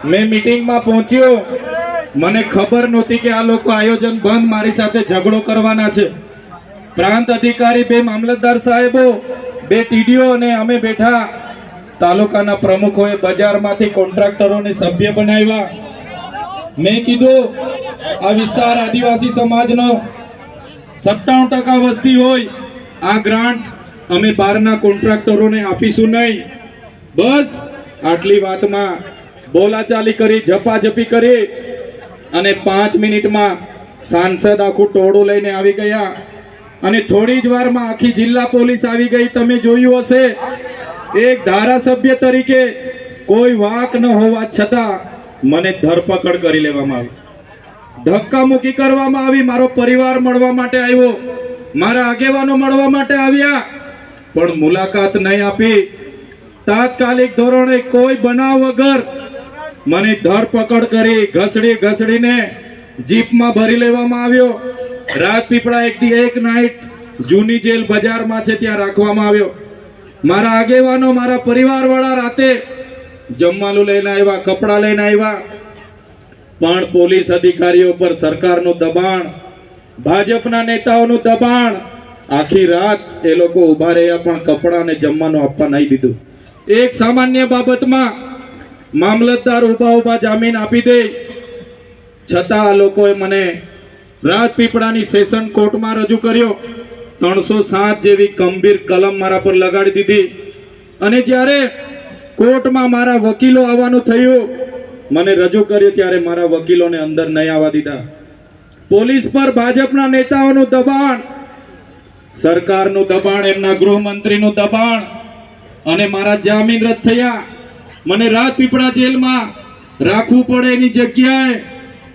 मैं मीटिंग में पहुंच्यो, मने खबर नहोती कि आ लोग आयोजन बंद मारी साथे झगड़ो करवाना छे। प्रांत अधिकारी, बे मामलतदार साहेबो, बे टीडीओ ने अमे बैठा तालुकाना प्रमुखोए बजारमांथी कॉन्ट्राक्टरोने सभ्य बनाव्या। मैं कीधुं आ विस्तार आदिवासी समाजनो 97% वस्ती होय, आ ग्रांट अमे बारना कॉन्ट्राक्टरोने आपीशुं नहीं। बस आटली वातमां बोलाचाली करी, झपाझपी करी अने 5 मिनिटमां सांसद आखुं टोळुं लईने आवी गया अने थोड़ी ज वारमां आखी जिल्ला पोलीस आवी गई। तमे जोयुं हशे, एक धारासभ्य तरीके कोई वाक न होवा छतां मने धरपकड़ करी लेवामां आवी, धक्का मुक्की करवामां आवी। मारो परिवार मळवा माटे आव्यो, मारा आगेवानो मळवा माटे आव्या, पण मुलाकात नहीं आपी। तात्कालिक धोरणे कोई बनाव वगर मने धरपकड़ करी घसड़ी ने जीप में भरी लेवामां आव्यो। રાજપીપળા એક નાઈટ જૂની જેલ બજારમાં છે ત્યાં રાખવામાં આવ્યો। મારા આગેવાનો, મારા પરિવારવાળા રાતે જમવાનું લઈને આવ્યા, કપડાં લઈને આવ્યા, પણ પોલીસ અધિકારીઓ પર સરકારનું દબાણ, ભાજપના નેતાઓનું દબાણ, આખી રાત એ લોકો ઊભા રહ્યા પણ કપડાં અને જમવાનું આપવા નહીં દીધું। એક સામાન્ય બાબતમાં મામલતદાર ઊભા જામીન આપી દે, છતાં આ લોકોએ મને રાજપીપળાની સેશન કોર્ટમાં રજૂ કર્યો। 307 જેવી ગંભીર કલમ મારા પર લગાડી દીધી અને જ્યારે કોર્ટમાં મારા વકીલો આવવાનું થયું, મને રજૂ કર્યું ત્યારે મારા વકીલોને અંદર નહીં આવવા દીધા। પોલીસ પર ભાજપના નેતાઓનું દબાણ, સરકારનું દબાણ, એમના ગૃહમંત્રીનું દબાણ અને મારા જામીન રદ થયા। મને રાજપીપળા જેલમાં રાખવું પડે એની જગ્યાએ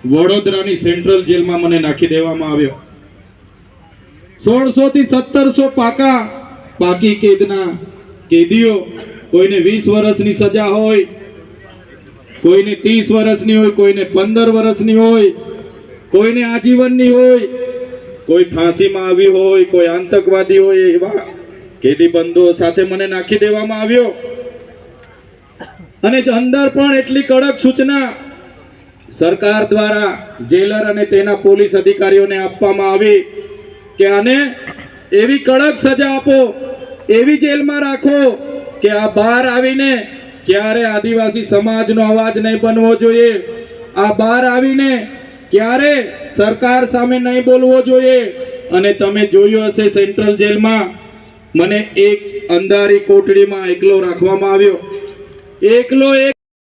વડોદરાની સેન્ટ્રલ જેલમાં મને નાખી દેવામાં આવ્યો। 1600 થી 1700 પાકી કેદના કેદીઓ, કોઈને 20 વર્ષની સજા હોય, કોઈને 30 વર્ષની હોય, કોઈને 15 વર્ષની હોય, કોઈને આજીવનની હોય, કોઈ ફાંસીમાં આવી હોય, કોઈ આતંકવાદી હોય, એવા કેદી બંધુઓ સાથે મને નાખી દેવામાં આવ્યો। અને અંદર પણ એટલી કડક સૂચના सरकार द्वारा जेलर अने तेना पोलीस अधिकारीओने आपवामां आवी के आने एवी कड़क सजा आपो, एवी जेल में राखो के आ बहार आवीने क्यारे आदिवासी समाजनो अवाज नहीं बनवो जोईए, आ बहार आवीने क्यारे सरकार सामे नहीं बोलवो जोईए। अने तमे जोयुं हशे सेंट्रल जेल में मने एक अंधारी कोठड़ी में एकलो राखवामां आव्यो, एकलो एक